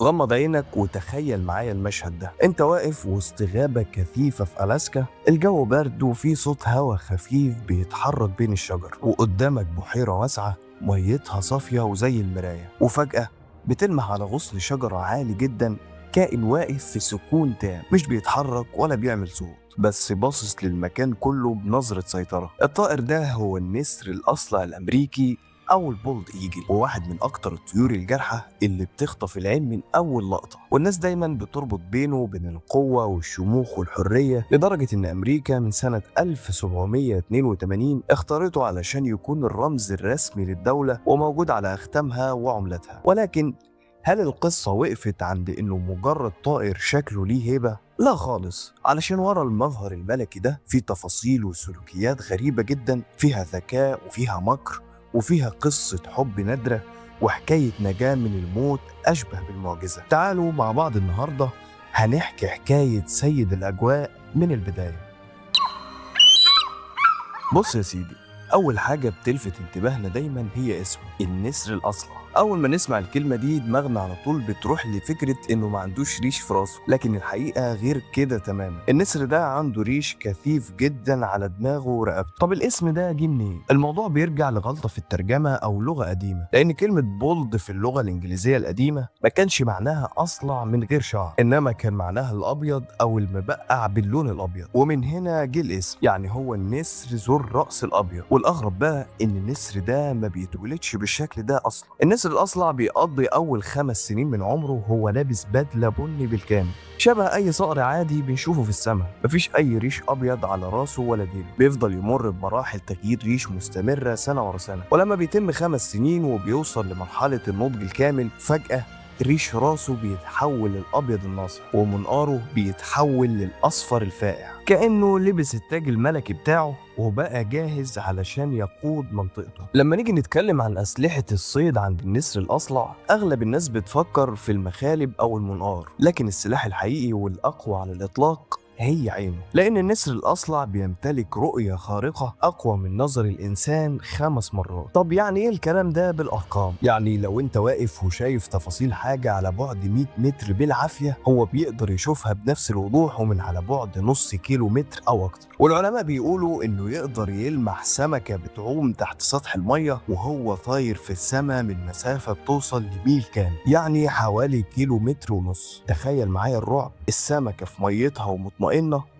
غمض عينك وتخيل معايا المشهد ده. انت واقف وسط غابة كثيفة في ألاسكا، الجو برد وفي صوت هوا خفيف بيتحرك بين الشجر، وقدامك بحيرة واسعة ميتها صافية وزي المراية. وفجأة بتلمح على غصن شجرة عالي جدا كائن واقف في سكون تام، مش بيتحرك ولا بيعمل صوت، بس باصص للمكان كله بنظرة سيطرة. الطائر ده هو النسر الأصلع الأمريكي أو البولد إيجل، وواحد من أكتر الطيور الجارحة اللي بتخطف العين من أول لقطة. والناس دايما بتربط بينه وبين القوة والشموخ والحرية، لدرجة إن أمريكا من سنة 1782 اختارته علشان يكون الرمز الرسمي للدولة وموجود على أختامها وعملتها. ولكن هل القصة وقفت عند إنه مجرد طائر شكله ليه هيبة؟ لا خالص، علشان ورا المظهر الملكي ده في تفاصيل وسلوكيات غريبة جدا، فيها ذكاء وفيها مكر وفيها قصة حب نادرة وحكاية نجاة من الموت أشبه بالمعجزة. تعالوا مع بعض النهاردة هنحكي حكاية سيد الأجواء من البداية. بص يا سيدي، أول حاجة بتلفت انتباهنا دايما هي اسمه النسر الأصلع. أول ما نسمع الكلمة دي دماغنا على طول بتروح لفكرة إنه ما عندوش ريش في راسه، لكن الحقيقة غير كده تماما. النسر ده عنده ريش كثيف جدا على دماغه ورقبته. طب الاسم ده جه منين؟ الموضوع بيرجع لغلطة في الترجمة أو لغة قديمة، لأن كلمة بولد في اللغة الإنجليزية القديمة ما كانش معناها أصلع من غير شعر، إنما كان معناها الأبيض أو المبقع باللون الأبيض، ومن هنا جه الاسم. يعني هو النسر ذو الرأس الأبيض. والأغرب بقى إن النسر ده ما بيتولدش بالشكل ده أصلا. النسر الأصلع بيقضي أول 5 سنين من عمره وهو لابس بدلة بني بالكامل، شبه أي صقر عادي بنشوفه في السماء. مفيش أي ريش أبيض على راسه ولا ديله، بيفضل يمر بمراحل تغيير ريش مستمرة سنة ورا سنة. ولما بيتم 5 سنين وبيوصل لمرحلة النضج الكامل، فجأة ريش راسه بيتحول للأبيض الناصع ومنقاره بيتحول للأصفر الفاقع، كأنه لبس التاج الملكي بتاعه وبقى جاهز علشان يقود منطقته. لما نيجي نتكلم عن أسلحة الصيد عند النسر الأصلع، أغلب الناس بتفكر في المخالب أو المنقار، لكن السلاح الحقيقي والأقوى على الإطلاق هي عينه، لأن النسر الأصلع بيمتلك رؤية خارقة أقوى من نظر الإنسان 5 مرات. طب يعني إيه الكلام ده بالأرقام؟ يعني لو أنت واقف وشايف تفاصيل حاجة على بعد 100 متر بالعافية، هو بيقدر يشوفها بنفس الوضوح ومن على بعد نص كيلو متر أو أكتر. والعلماء بيقولوا إنه يقدر يلمح سمكة بتعوم تحت سطح المية وهو طاير في السماء من مسافة بتوصل لميل كامل، يعني حوالي كيلو متر ونص. تخيل معايا الرعب، السمكة في ميتها ومطمئنة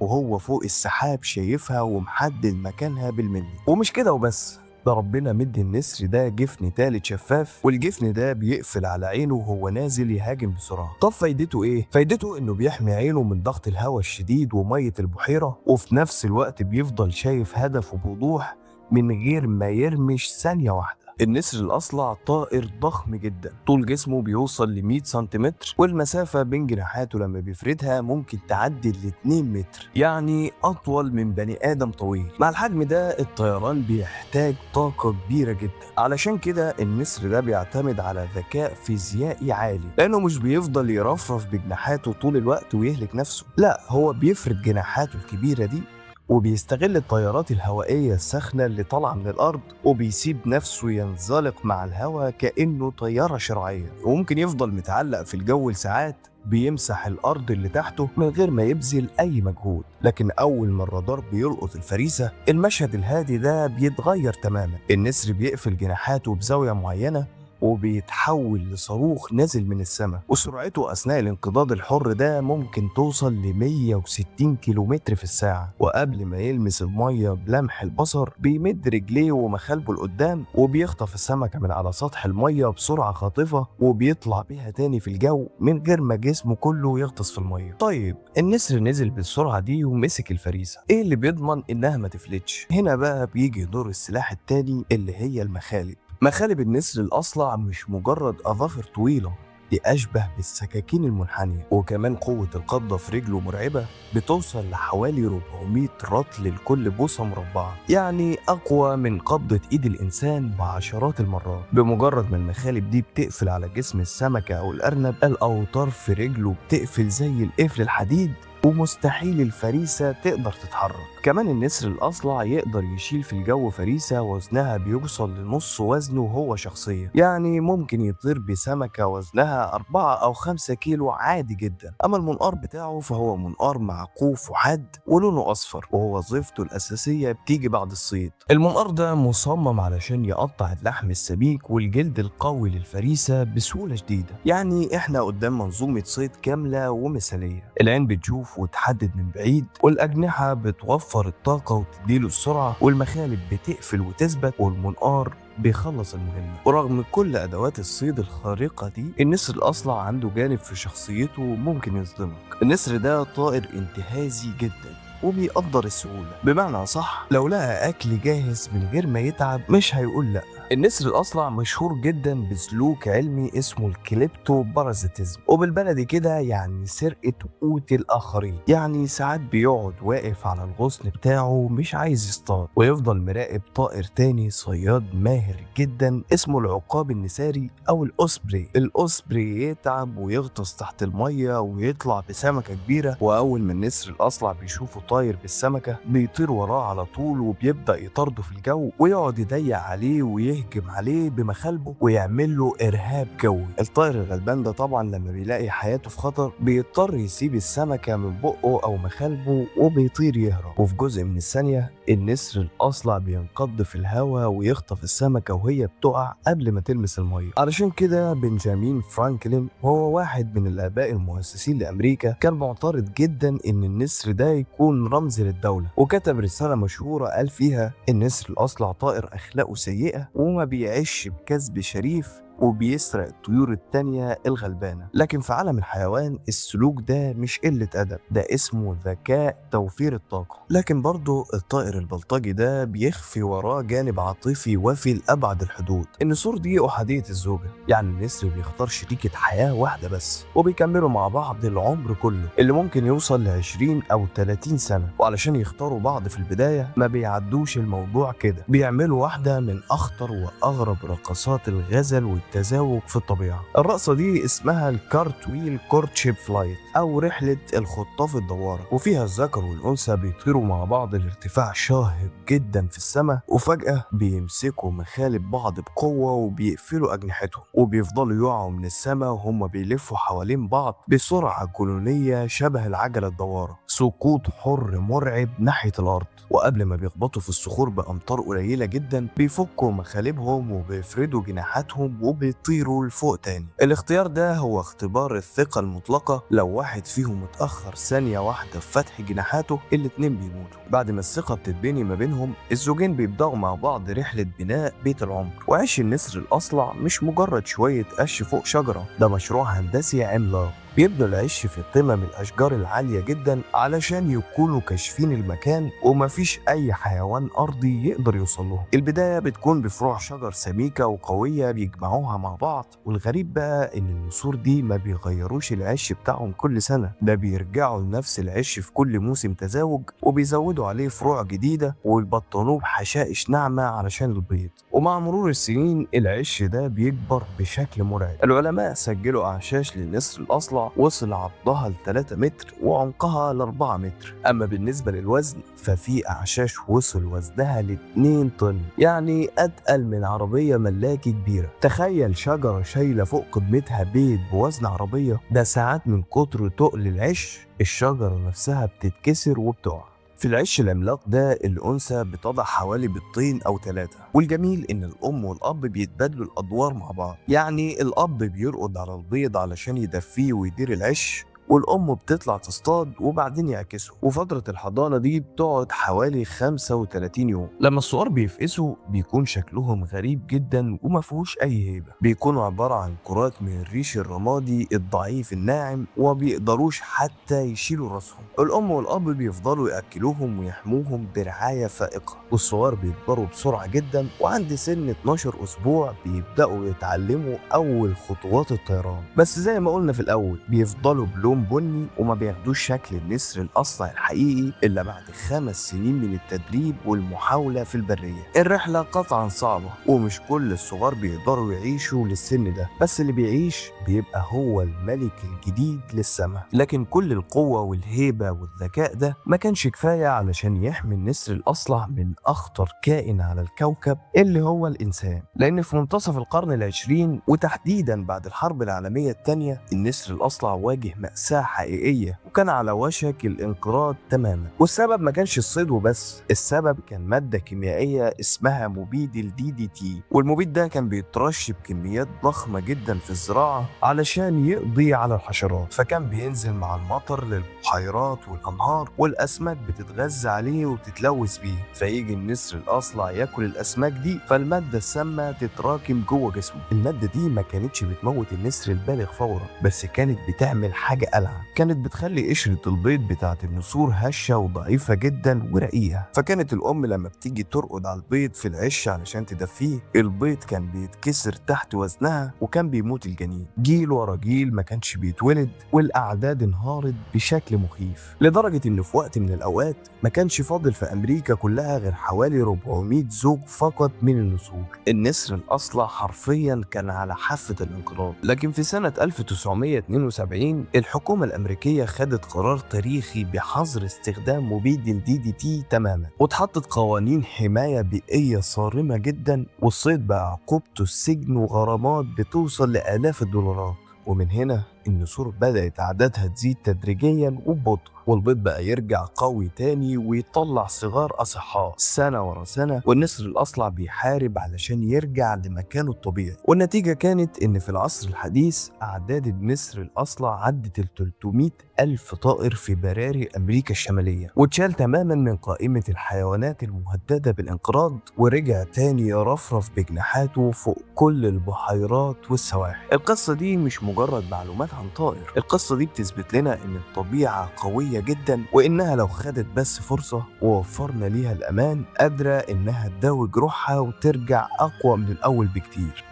وهو فوق السحاب شايفها ومحدد مكانها بالملي. ومش كده وبس، ده ربنا مدي النسر ده جفن تالت شفاف، والجفن ده بيقفل على عينه وهو نازل يهاجم بسرعة. طب فايدته ايه؟ فايدته انه بيحمي عينه من ضغط الهواء الشديد ومية البحيرة، وفي نفس الوقت بيفضل شايف هدفه بوضوح من غير ما يرمش ثانية واحدة. النسر الأصلع طائر ضخم جدا، طول جسمه بيوصل ل 100 سنتيمتر، والمسافة بين جناحاته لما بيفردها ممكن تعدي ل 2 متر، يعني أطول من بني آدم طويل. مع الحجم ده الطيران بيحتاج طاقة كبيرة جدا، علشان كده النسر ده بيعتمد على ذكاء فيزيائي عالي، لأنه مش بيفضل يرفرف بجناحاته طول الوقت ويهلك نفسه، لا هو بيفرد جناحاته الكبيرة دي وبيستغل التيارات الهوائية الساخنة اللي طالعة من الأرض، وبيسيب نفسه ينزلق مع الهواء كأنه طيارة شراعية، وممكن يفضل متعلق في الجو لساعات بيمسح الأرض اللي تحته من غير ما يبذل أي مجهود. لكن أول ما الرادار بيلقط الفريسة، المشهد الهادي ده بيتغير تماما. النسر بيقفل جناحاته بزاوية معينة وبيتحول لصاروخ نازل من السماء، وسرعته أثناء الانقضاض الحر ده ممكن توصل ل 160 كيلومتر في الساعة. وقبل ما يلمس المية بلمح البصر بيمد رجليه ومخالبه لقدام وبيخطف السمكة من على سطح المية بسرعة خاطفة وبيطلع بيها تاني في الجو من غير ما جسمه كله يغطس في المية. طيب النسر نزل بالسرعة دي ومسك الفريسة، ايه اللي بيضمن انها ما تفلتش؟ هنا بقى بيجي دور السلاح التاني اللي هي المخالب. مخالب النسر الأصلع مش مجرد أظافر طويلة، دي أشبه بالسكاكين المنحنية، وكمان قوة القبضة في رجله مرعبة، بتوصل لحوالي 400 رطل لكل بوصة مربعة، يعني أقوى من قبضة إيد الإنسان بعشرات المرات. بمجرد ما المخالب دي بتقفل على جسم السمكة أو الأرنب، الأوتار في رجله بتقفل زي القفل الحديد ومستحيل الفريسة تقدر تتحرك. كمان النسر الأصلع يقدر يشيل في الجو فريسة وزنها بيوصل لنص وزنه هو شخصيا، يعني ممكن يطير بسمكة وزنها 4 أو 5 كيلو عادي جدا. أما المنقار بتاعه فهو منقار معقوف وحاد ولونه أصفر، وهو وظيفته الأساسية بتيجي بعد الصيد. المنقار ده مصمم علشان يقطع اللحم السميك والجلد القوي للفريسة بسهولة شديدة. يعني احنا قدام منظومة صيد كاملة ومثالية. العين بتشوف وتحدد من بعيد، والأجنحة بتوفر الطاقة وتديله السرعة، والمخالب بتقفل وتثبت، والمنقار بيخلص المهمة. ورغم كل أدوات الصيد الخارقة دي، النسر الأصلع عنده جانب في شخصيته ممكن يصدمك. النسر ده طائر انتهازي جدا وبيقدر السهولة، بمعنى صح لو لقى أكل جاهز من غير ما يتعب مش هيقول لأ. النسر الأصلع مشهور جدا بسلوك علمي اسمه الكليبتو بارازيتيزم، وبالبلدي كده يعني سرقة قوت الآخرين. يعني ساعات بيقعد واقف على الغصن بتاعه مش عايز يصطاد، ويفضل مراقب طائر تاني صياد ماهر جدا اسمه العقاب النساري أو الأوسبري. الأوسبري يتعب ويغطس تحت المية ويطلع بسمكة كبيرة، وأول ما النسر الأصلع بيشوفه طاير بالسمكة بيطير وراه على طول وبيبدأ يطارده في الجو، ويقعد يضيق عليه ويهجم عليه بمخالبه ويعمل له إرهاب جوي. الطائر الغلبان ده طبعا لما بيلاقي حياته في خطر بيضطر يسيب السمكة من بقه أو مخالبه وبيطير يهرب، وفي جزء من الثانية النسر الأصلع بينقض في الهواء ويخطف السمكة وهي بتقع قبل ما تلمس المية. علشان كده بنجامين فرانكلين وهو واحد من الآباء المؤسسين لأمريكا كان معترض جدا إن النسر ده يكون رمز للدولة، وكتب رسالة مشهورة قال فيها: النسر الأصلع طائر أخلاقه سيئة وما بيعيش بكسب شريف وبيسرق الطيور التانية الغلبانة. لكن في عالم الحيوان السلوك ده مش قلة أدب، ده اسمه ذكاء توفير الطاقة. لكن برضه الطائر البلطجي ده بيخفي وراه جانب عاطفي وفي لأبعد الحدود. النسور دي أحادية الزوجة، يعني النسر بيختار شريكة حياة واحدة بس، وبيكملوا مع بعض العمر كله اللي ممكن يوصل ل20 أو 30 سنة. وعلشان يختاروا بعض في البداية ما بيعدوش الموضوع كده، بيعملوا واحدة من أخطر وأغرب رقصات الغزل التزاوج في الطبيعة. الرقصة دي اسمها الكارتويل كورتشيب فلايت أو رحلة الخطاف الدوارة، وفيها الذكر والأنثى بيطيروا مع بعض لارتفاع شاهق جدا في السماء، وفجأة بيمسكوا مخالب بعض بقوة وبيقفلوا أجنحتهم وبيفضلوا يقعوا من السماء وهم بيلفوا حوالين بعض بسرعة جنونية شبه العجلة الدوارة. سقوط حر مرعب ناحية الأرض، وقبل ما بيخبطوا في الصخور بأمطار قليلة جدا بيفكوا مخالبهم وبيفردوا جناحاتهم وبيطيروا لفوق تاني. الاختيار ده هو اختبار الثقة المطلقة، لو واحد فيهم اتأخر ثانية واحدة في فتح جناحاته الاتنين بيموتوا. بعد ما الثقة بتتبني ما بينهم الزوجين بيبدأوا مع بعض رحلة بناء بيت العمر. وعيش النسر الأصلع مش مجرد شوية قش فوق شجرة، ده مشروع هندسي عملاق. بيبنوا العش في قمم الأشجار العالية جدا علشان يكونوا كاشفين المكان ومفيش أي حيوان أرضي يقدر يوصل لهم. البداية بتكون بفروع شجر سميكة وقوية بيجمعوها مع بعض، والغريب بقى إن النسور دي ما بيغيروش العش بتاعهم كل سنة، ده بيرجعوا لنفس العش في كل موسم تزاوج وبيزودوا عليه فروع جديدة ويبطنوه بحشائش ناعمة علشان البيض. ومع مرور السنين العش ده بيكبر بشكل مرعب. العلماء سجلوا أعشاش للنسر الأصلع وصل عرضها ل3 متر وعمقها ل4 متر. أما بالنسبة للوزن ففي أعشاش وصل وزنها ل2 طن، يعني أتقل من عربية ملاكي كبيرة. تخيل شجرة شايلة فوق قمتها بيض بوزن عربية، ده ساعات من كتر تقل العش الشجرة نفسها بتتكسر وبتقع. في العش العملاق ده الأنثى بتضع حوالي بيضتين أو 3، والجميل إن الأم والأب بيتبادلوا الأدوار مع بعض. يعني الأب بيرقد على البيض علشان يدفيه ويدير العش، والأم بتطلع تصطاد وبعدين يعكسوا. وفترة الحضانة دي بتقعد حوالي 35 يوم. لما الصغار بيفقسوا بيكون شكلهم غريب جدا ومفهوش أي هيبة، بيكونوا عبارة عن كرات من الريش الرمادي الضعيف الناعم ومبيقدروش حتى يشيلوا راسهم. الأم والأب بيفضلوا يأكلوهم ويحموهم برعاية فائقة، والصغار بيكبروا بسرعة جدا، وعند سن 12 أسبوع بيبدأوا يتعلموا أول خطوات الطيران. بس زي ما قلنا في الأول بيفضلوا بلوم لون بني وما بياخدوش شكل النسر الأصلع الحقيقي إلا بعد 5 سنين من التدريب والمحاولة في البرية. الرحلة قطعا صعبة ومش كل الصغار بيقدروا يعيشوا للسن ده، بس اللي بيعيش بيبقى هو الملك الجديد للسماء. لكن كل القوة والهيبة والذكاء ده ما كانش كفاية علشان يحمي النسر الأصلع من أخطر كائن على الكوكب اللي هو الإنسان، لأن في منتصف القرن العشرين وتحديدا بعد الحرب العالمية الثانية النسر الأصلع واجه مأساة حقيقية وكان على وشك الانقراض تماما. والسبب ما كانش الصيد وبس، السبب كان مادة كيميائية اسمها مبيد DDT، والمبيد ده كان بيترش بكميات ضخمة جدا في الزراعة علشان يقضي على الحشرات، فكان بينزل مع المطر للبحيرات والأنهار والأسماك بتتغذى عليه وتتلوث بيه، فيجي النسر الأصلع ياكل الأسماك دي فالمادة السامة تتراكم جوه جسمه. المادة دي ما كانتش بتموت النسر البالغ فورا، بس كانت بتعمل حاجة ألعن، كانت بتخلي قشرة البيض بتاعت النسور هشة وضعيفة جدا ورقيقة، فكانت الأم لما بتيجي ترقد على البيض في العش علشان تدفيه البيض كان بيتكسر تحت وزنها وكان بيموت الجنين. جيل ورا جيل ما كانش بيتولد والأعداد انهارت بشكل مخيف، لدرجة إن في وقت من الأوقات ما كانش فاضل في أمريكا كلها غير حوالي 400 زوج فقط من النسور. النسر الأصلع حرفيا كان على حافة الانقراض. لكن في سنة 1972 الحكومة الأمريكية خدت قرار تاريخي بحظر استخدام مبيد DDT تماما، واتحطت قوانين حماية بيئية صارمة جدا، والصيد بقى عقوبته السجن وغرامات بتوصل لآلاف الدولارات. ومن هنا النسور بدأت أعدادها تزيد تدريجيا وببطء، والبيض بقى يرجع قوي تاني ويطلع صغار أصحاء سنة ورا سنة، والنسر الأصلع بيحارب علشان يرجع لمكانه الطبيعي. والنتيجة كانت إن في العصر الحديث أعداد النسر الأصلع عدت 300 ألف طائر في براري أمريكا الشمالية، واتشال تماما من قائمة الحيوانات المهددة بالانقراض، ورجع تاني يرفرف بجناحاته فوق كل البحيرات والسواحل. القصة دي مش مجرد معلومات عن طائر، القصة دي بتثبت لنا إن الطبيعة قوية جدا، وإنها لو خدت بس فرصة ووفرنا ليها الأمان قادرة إنها تداوي جروحها وترجع أقوى من الأول بكتير.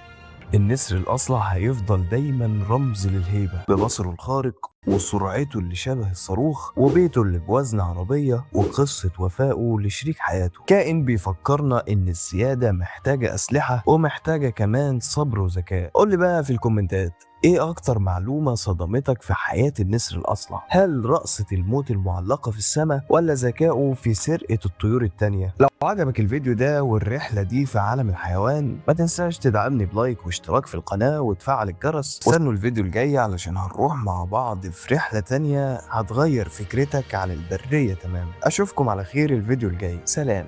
النسر الأصلع هيفضل دايما رمز للهيبة ببصره الخارق وسرعته اللي شبه الصاروخ وبيته اللي بوزن عربية وقصة وفائه لشريك حياته. كائن بيفكرنا إن السيادة محتاجة أسلحة ومحتاجة كمان صبر وذكاء. قولي بقى في الكومنتات ايه اكتر معلومة صدمتك في حياة النسر الأصلع؟ هل رقصة الموت المعلقة في السماء ولا ذكائه في سرقة الطيور التانية؟ لو عجبك الفيديو ده والرحلة دي في عالم الحيوان ما تنساش تدعمني بلايك واشتراك في القناة وتفعل الجرس. واستنوا الفيديو الجاي علشان هنروح مع بعض في رحلة تانية هتغير فكرتك عن البرية تماما. اشوفكم على خير الفيديو الجاي، سلام.